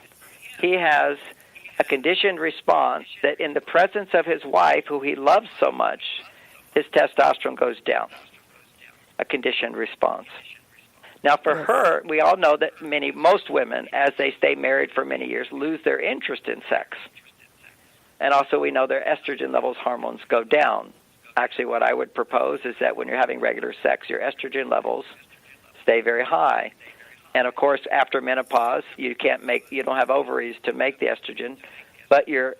[SPEAKER 3] he has a conditioned response that in the presence of his wife, who he loves so much, his testosterone goes down. A conditioned response. Now, for her, we all know that most women, as they stay married for many years, lose their interest in sex. And also we know their estrogen levels, hormones go down. Actually, what I would propose is that when you're having regular sex, your estrogen levels stay very high. And, of course, after menopause, you don't have ovaries to make the estrogen, but your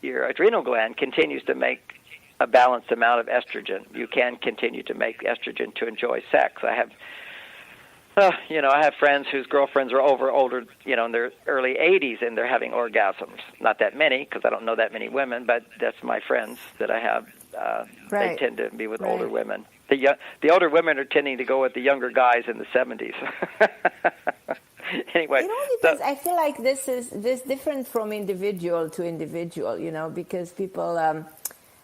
[SPEAKER 3] adrenal gland continues to make a balanced amount of estrogen. You can continue to make estrogen to enjoy sex. I have friends whose girlfriends are older, in their early 80s, and they're having orgasms. Not that many, because I don't know that many women, but that's my friends that I have. They tend to be with older women. The older women are tending to go with the younger guys in the 70s. Anyway,
[SPEAKER 2] because I feel like this different from individual to individual, because people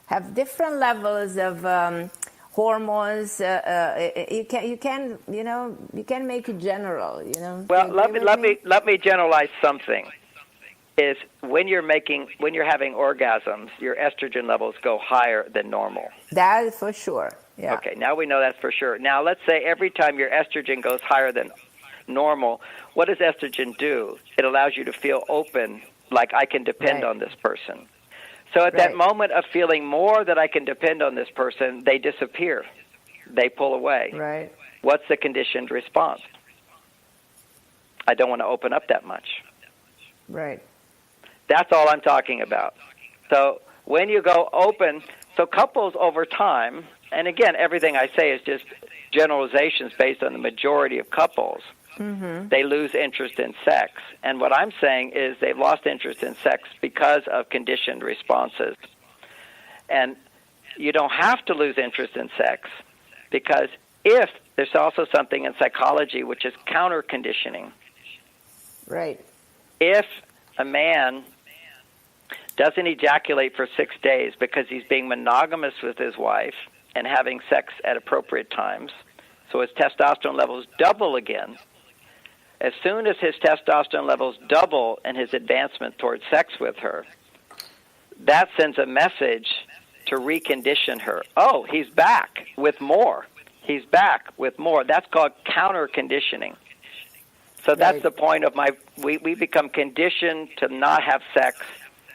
[SPEAKER 2] have different levels of hormones. You can make it general.
[SPEAKER 3] Well, let me generalize something. Is when you're having orgasms, your estrogen levels go higher than normal.
[SPEAKER 2] That is for sure. Yeah.
[SPEAKER 3] Okay, now we know that's for sure. Now let's say every time your estrogen goes higher than normal, what does estrogen do? It allows you to feel open, like I can depend on this person. So at that moment of feeling more that I can depend on this person, they disappear. They pull away.
[SPEAKER 2] Right.
[SPEAKER 3] What's the conditioned response? I don't want to open up that much.
[SPEAKER 2] Right.
[SPEAKER 3] That's all I'm talking about. So when you go open, so couples over time, and again, everything I say is just generalizations based on the majority of couples, they lose interest in sex. And what I'm saying is they've lost interest in sex because of conditioned responses. And you don't have to lose interest in sex, because if there's also something in psychology which is counter conditioning.
[SPEAKER 2] Right.
[SPEAKER 3] If a man doesn't ejaculate for 6 days because he's being monogamous with his wife and having sex at appropriate times, so his testosterone levels double again, as soon as his testosterone levels double and his advancement towards sex with her, that sends a message to recondition her. Oh, he's back with more. He's back with more. That's called counter conditioning. So that's the point of we become conditioned to not have sex.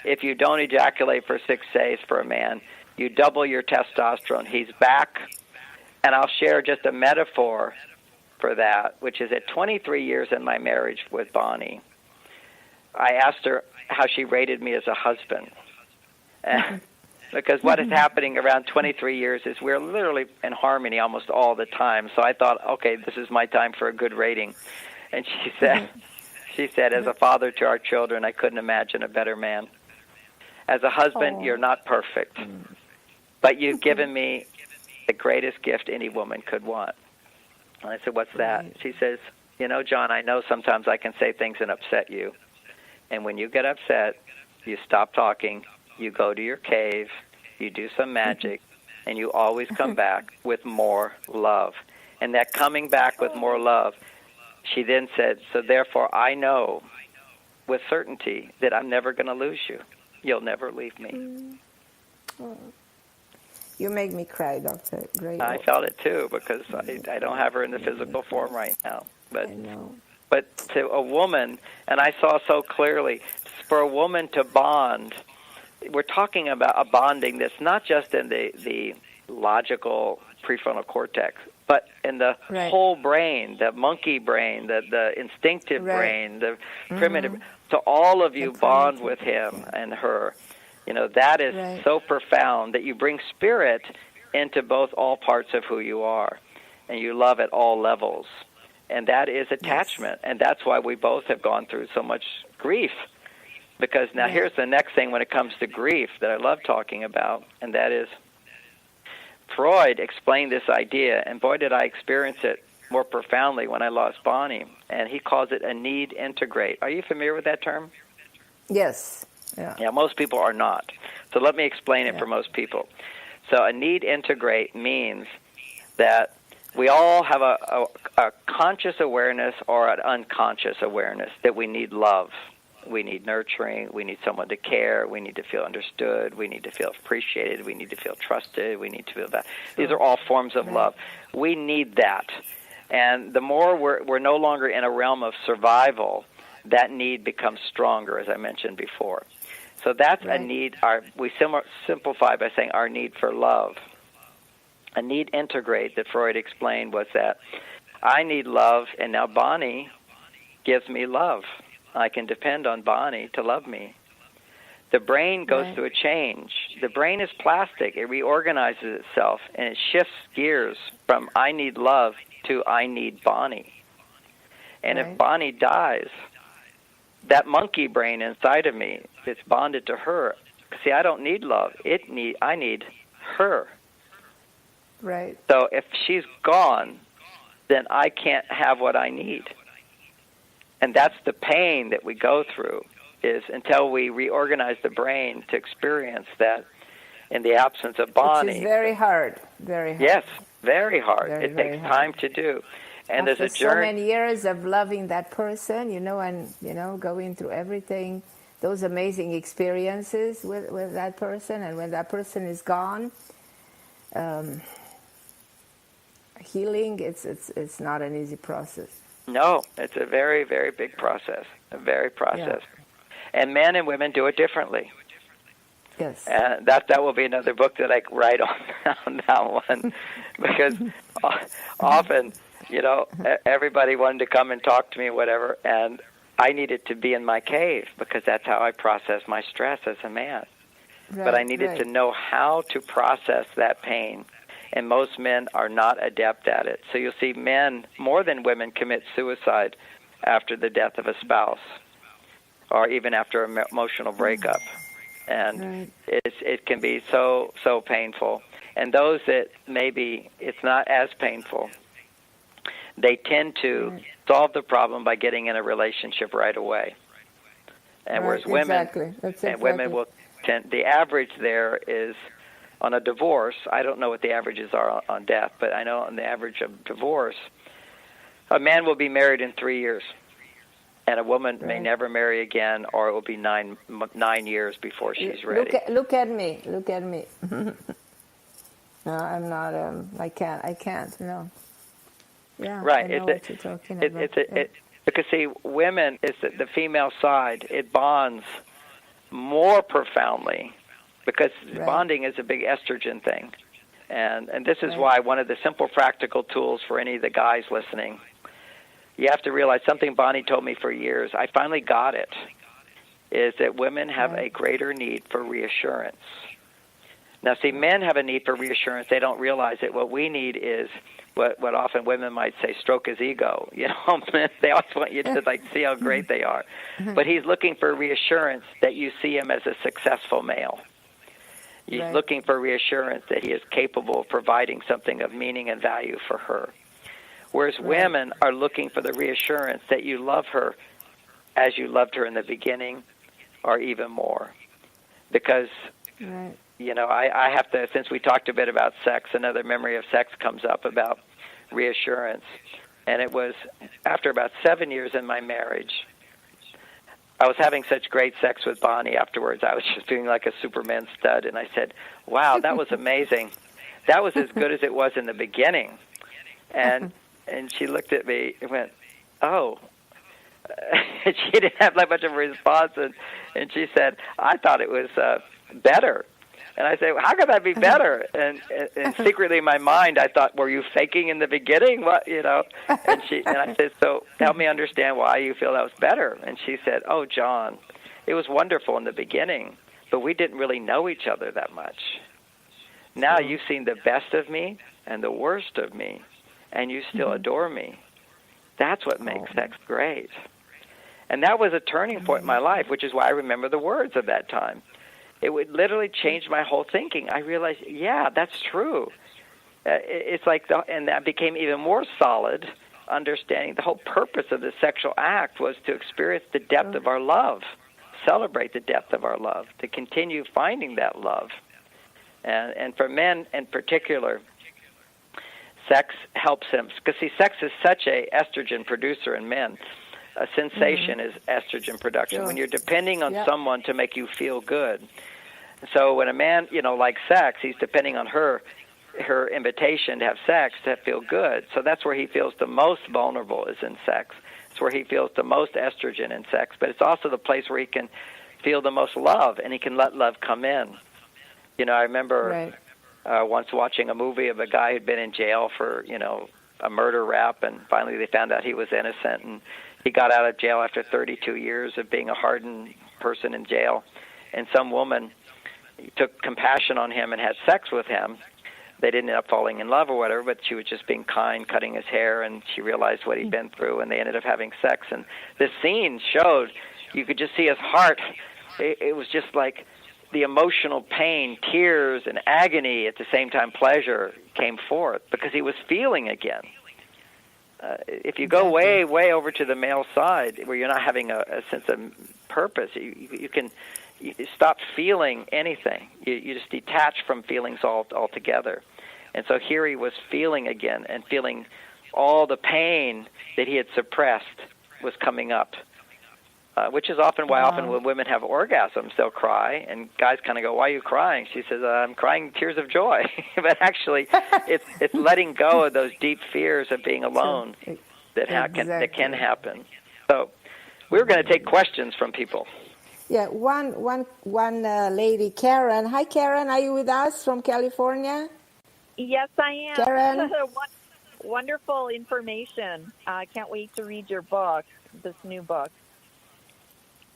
[SPEAKER 3] If you don't ejaculate for 6 days for a man, you double your testosterone. He's back. And I'll share just a metaphor for that, which is at 23 years in my marriage with Bonnie, I asked her how she rated me as a husband. Because what is happening around 23 years is we're literally in harmony almost all the time. So I thought, okay, this is my time for a good rating. And she said, as a father to our children, I couldn't imagine a better man. As a husband, you're not perfect, but you've given me the greatest gift any woman could want. And I said, what's that? She says, you know, John, I know sometimes I can say things and upset you. And when you get upset, you stop talking, you go to your cave, you do some magic, and you always come back with more love. And that coming back with more love, she then said, so therefore I know with certainty that I'm never going to lose you. You'll never leave me.
[SPEAKER 2] You make me cry, Doctor. Great.
[SPEAKER 3] I felt it too, because I don't have her in the physical form right now. But
[SPEAKER 2] I know.
[SPEAKER 3] But to a woman, and I saw so clearly, for a woman to bond, we're talking about a bonding that's not just in the logical prefrontal cortex, but in the whole brain, the monkey brain, the instinctive brain, the primitive. So all of you bond with him and her. You know, that is so profound that you bring spirit into both all parts of who you are, and you love at all levels. And that is attachment, and that's why we both have gone through so much grief. Because now here's the next thing when it comes to grief that I love talking about, and that is Freud explained this idea, and boy, did I experience it more profoundly when I lost Bonnie, and he calls it a need integrate. Are you familiar with that term?
[SPEAKER 2] Yes.
[SPEAKER 3] Yeah, most people are not. So let me explain it for most people. So a need integrate means that we all have a conscious awareness or an unconscious awareness that we need love. We need nurturing. We need someone to care. We need to feel understood. We need to feel appreciated. We need to feel trusted. We need to feel that. These are all forms of love. We need that. And the more we're no longer in a realm of survival, that need becomes stronger, as I mentioned before. So that's a need. We simplify by saying our need for love. A need integrate that Freud explained was that I need love, and now Bonnie gives me love. I can depend on Bonnie to love me. The brain goes through a change. The brain is plastic. It reorganizes itself, and it shifts gears from I need love to I need Bonnie. And if Bonnie dies, that monkey brain inside of me that's bonded to her, see, I don't need love. I need her.
[SPEAKER 2] Right.
[SPEAKER 3] So if she's gone, then I can't have what I need. And that's the pain that we go through, is until we reorganize the brain to experience that in the absence of Bonnie.
[SPEAKER 2] Which is very hard. Very hard.
[SPEAKER 3] Yes, very hard. It takes
[SPEAKER 2] hard.
[SPEAKER 3] time to do. And
[SPEAKER 2] After
[SPEAKER 3] there's a journey.
[SPEAKER 2] so many years of loving that person, and going through everything, those amazing experiences with that person, and when that person is gone, healing, it's not an easy process.
[SPEAKER 3] No, it's a very, very big process, And men and women do it differently.
[SPEAKER 2] Yes.
[SPEAKER 3] And that will be another book that I write on that one, because often, everybody wanted to come and talk to me, whatever, and I needed to be in my cave because that's how I process my stress as a man. Right, but I needed to know how to process that pain, and most men are not adept at it. So you'll see men, more than women, commit suicide after the death of a spouse or even after an emotional breakup. And it can be so painful. And those that maybe it's not as painful, they tend to solve the problem by getting in a relationship right away. And whereas women, women will tend, the average there is on a divorce. I don't know what the averages are on death, but I know on the average of divorce, a man will be married in 3 years. And a woman may never marry again, or it will be 9 years before she's ready.
[SPEAKER 2] Look at me. No, I'm not. I can't. No. Yeah.
[SPEAKER 3] Right.
[SPEAKER 2] I know what you're talking about.
[SPEAKER 3] Because see, women is the female side. It bonds more profoundly because bonding is a big estrogen thing, and this is why one of the simple practical tools for any of the guys listening. You have to realize something Bonnie told me for years. I finally got it, is that women have a greater need for reassurance. Now, see, men have a need for reassurance. They don't realize it. What we need is what often women might say, stroke his ego. They always want you to see how great they are. But he's looking for reassurance that you see him as a successful male. He's looking for reassurance that he is capable of providing something of meaning and value for her. Whereas women are looking for the reassurance that you love her as you loved her in the beginning or even more. Because, I have to, since we talked a bit about sex, another memory of sex comes up about reassurance. And it was after about 7 years in my marriage, I was having such great sex with Bonnie afterwards. I was just feeling like a Superman stud. And I said, wow, that was amazing. That was as good as it was in the beginning. And she looked at me and went, oh. She didn't have much of a response, and she said, I thought it was better. And I said, well, how could that be better? And secretly in my mind, I thought, were you faking in the beginning? What, And I said, so help me understand why you feel that was better. And she said, oh, John, it was wonderful in the beginning, but we didn't really know each other that much. Now you've seen the best of me and the worst of me, and you still adore me. That's what makes sex great. And that was a turning point in my life, which is why I remember the words of that time. It would literally change my whole thinking. I realized, yeah, that's true. It's like, and that became even more solid, understanding the whole purpose of the sexual act was to experience the depth of our love, celebrate the depth of our love, to continue finding that love. And for men in particular, sex helps them. Because, see, sex is such a estrogen producer in men. A sensation is estrogen production. When you're depending on someone to make you feel good. So when a man, likes sex, he's depending on her invitation to have sex to feel good. So that's where he feels the most vulnerable, is in sex. It's where he feels the most estrogen in sex. But it's also the place where he can feel the most love, and he can let love come in. I remember once watching a movie of a guy who'd been in jail for, a murder rap, and finally they found out he was innocent, and he got out of jail after 32 years of being a hardened person in jail. And some woman took compassion on him and had sex with him. They didn't end up falling in love or whatever, but she was just being kind, cutting his hair, and she realized what he'd been through, and they ended up having sex. And this scene showed, you could just see his heart. It was just like the emotional pain, tears, and agony, at the same time pleasure came forth because he was feeling again. If you go way, way over to the male side where you're not having a sense of purpose, you can stop feeling anything. You just detach from feelings altogether. And so here he was feeling again and feeling all the pain that he had suppressed was coming up. Which is often why often when women have orgasms, they'll cry, and guys kind of go, "Why are you crying?" She says, "I'm crying tears of joy." But actually, it's letting go of those deep fears of being alone that can happen. So we're going to take questions from people.
[SPEAKER 2] Yeah, one lady, Karen. Hi, Karen. Are you with us from California?
[SPEAKER 4] Yes, I am.
[SPEAKER 2] Karen.
[SPEAKER 4] Wonderful information. I can't wait to read your book, this new book.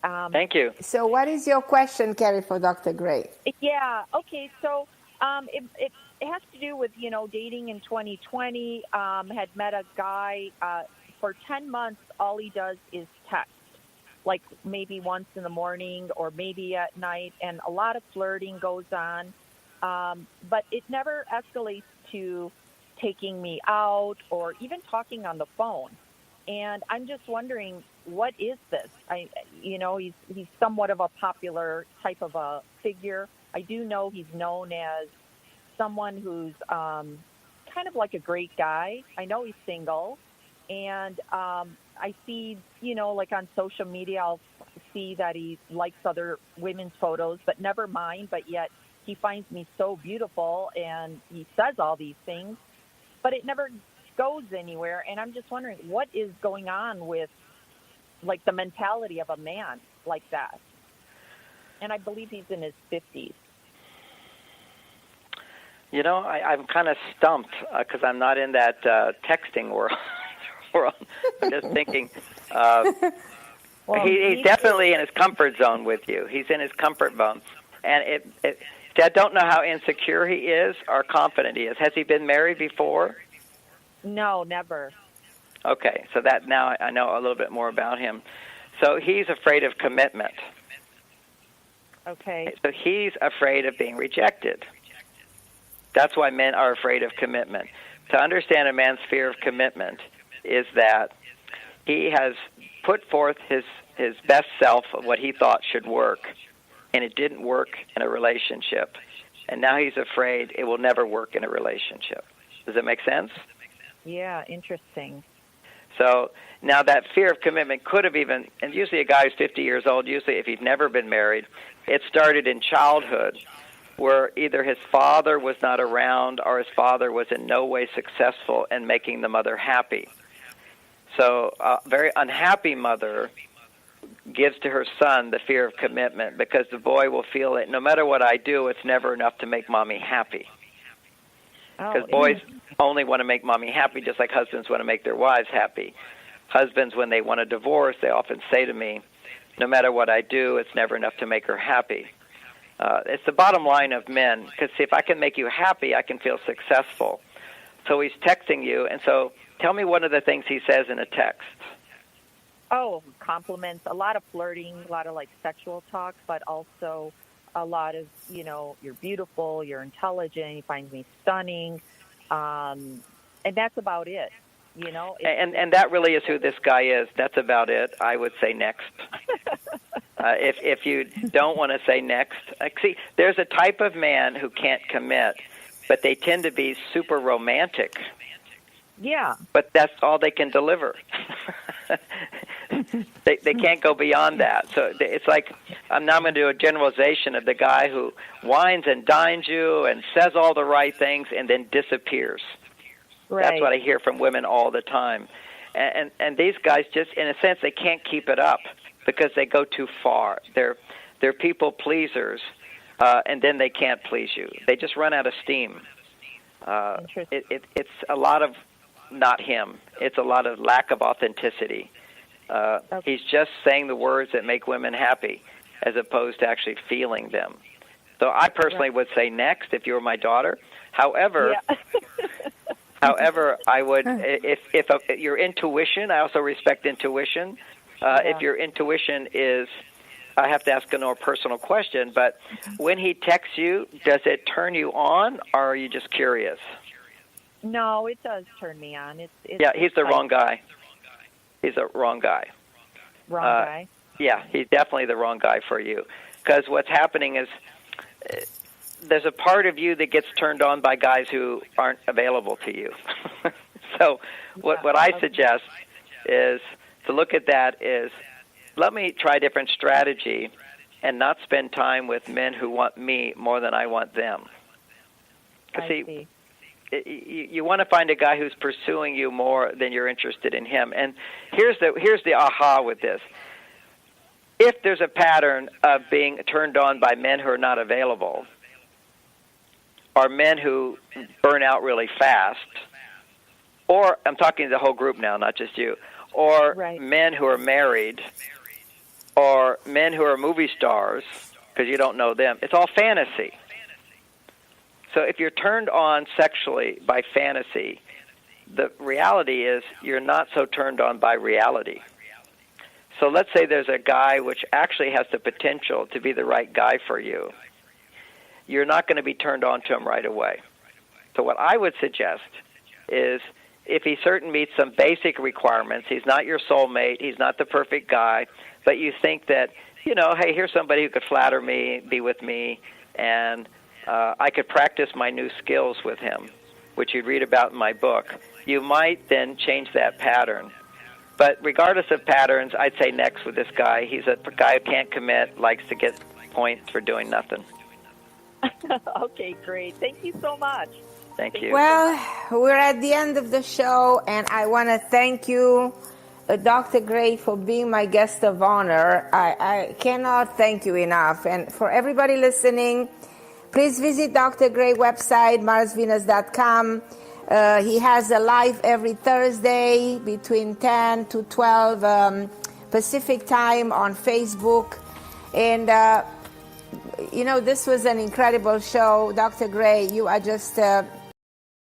[SPEAKER 3] Thank you.
[SPEAKER 2] So what is your question, Carrie, for Dr. Gray?
[SPEAKER 4] Yeah, okay. So it has to do with, dating in 2020. Had met a guy for 10 months. All he does is text, like maybe once in the morning or maybe at night. And a lot of flirting goes on. But it never escalates to taking me out or even talking on the phone. And I'm just wondering, what is this? He's somewhat of a popular type of a figure. I do know he's known as someone who's kind of like a great guy. I know he's single, and I see, like on social media, I'll see that he likes other women's photos, but never mine. But yet he finds me so beautiful, and he says all these things, but it never goes anywhere. And I'm just wondering, what is going on with like the mentality of a man like that? And I believe he's in his 50s.
[SPEAKER 3] I'm kind of stumped because I'm not in that texting world. I'm just thinking he's definitely in his comfort zone with you. He's in his comfort zone. And I don't know how insecure he is or confident he is. Has he been married before?
[SPEAKER 4] No, never.
[SPEAKER 3] Okay, so that now I know a little bit more about him. So he's afraid of commitment.
[SPEAKER 4] Okay.
[SPEAKER 3] So he's afraid of being rejected. That's why men are afraid of commitment. To understand a man's fear of commitment is that he has put forth his best self of what he thought should work, and it didn't work in a relationship. And now he's afraid it will never work in a relationship. Does that make sense?
[SPEAKER 4] Yeah, interesting.
[SPEAKER 3] So now that fear of commitment could have even, and usually a guy who's 50 years old, usually if he's never been married, it started in childhood where either his father was not around or his father was in no way successful in making the mother happy. So a very unhappy mother gives to her son the fear of commitment because the boy will feel that no matter what I do, it's never enough to make mommy happy. Because boys only want to make mommy happy just like husbands want to make their wives happy. Husbands, when they want a divorce, they often say to me, no matter what I do, it's never enough to make her happy. It's the bottom line of men, because if I can make you happy, I can feel successful. So he's texting you, and so tell me one of the things he says in a text.
[SPEAKER 4] Oh, compliments, a lot of flirting, a lot of like sexual talk, but also a lot of, you're beautiful, you're intelligent, he finds me stunning, and that's about it, And
[SPEAKER 3] that really is who this guy is. That's about it. I would say next. If you don't want to say next, see, there's a type of man who can't commit, but they tend to be super romantic.
[SPEAKER 4] Yeah.
[SPEAKER 3] But that's all they can deliver. They can't go beyond that. So it's like I'm now going to do a generalization of the guy who wines and dines you and says all the right things and then disappears.
[SPEAKER 4] Right.
[SPEAKER 3] That's what I hear from women all the time. And these guys just, in a sense, they can't keep it up because they go too far. They're people pleasers, and then they can't please you. They just run out of steam. It's a lot of not him. It's a lot of lack of authenticity. Okay. He's just saying the words that make women happy as opposed to actually feeling them. So I personally would say next if you were my daughter. However, I would, if your intuition, I also respect intuition. If your intuition is, I have to ask a more personal question, but when he texts you, does it turn you on or are you just curious?
[SPEAKER 4] No, it does turn me on.
[SPEAKER 3] He's the wrong guy. He's a wrong guy.
[SPEAKER 4] Wrong guy?
[SPEAKER 3] Yeah, he's definitely the wrong guy for you. Because what's happening is there's a part of you that gets turned on by guys who aren't available to you. So what I suggest is to look at that is let me try a different strategy and not spend time with men who want me more than I want them.
[SPEAKER 4] See.
[SPEAKER 3] You want to find a guy who's pursuing you more than you're interested in him. And here's the aha with this. if there's a pattern of being turned on by men who are not available, or men who burn out really fast, or I'm talking to the whole group now, not just you, or men who are married, or men who are movie stars, because you don't know them, it's all fantasy. So if you're turned on sexually by fantasy, the reality is you're not so turned on by reality. So let's say there's a guy which actually has the potential to be the right guy for you. You're not going to be turned on to him right away. So what I would suggest is if he certainly meets some basic requirements, he's not your soulmate, he's not the perfect guy, but you think that, you know, hey, here's somebody who could flatter me, be with me, and I could practice my new skills with him, which you'd read about in my book, you might then change that pattern. But regardless of patterns, I'd say next with this guy. He's a guy who can't commit, likes to get points for doing nothing.
[SPEAKER 4] Okay, great. Thank you so much.
[SPEAKER 3] Thank you.
[SPEAKER 2] Well, we're at the end of the show, and I want to thank you, Dr. Gray, for being my guest of honor. I cannot thank you enough. And for everybody listening, please visit Dr. Gray's website, marsvenus.com. He has a live every Thursday between 10 to 12 Pacific time on Facebook. And, you know, this was an incredible show. Dr. Gray, you are just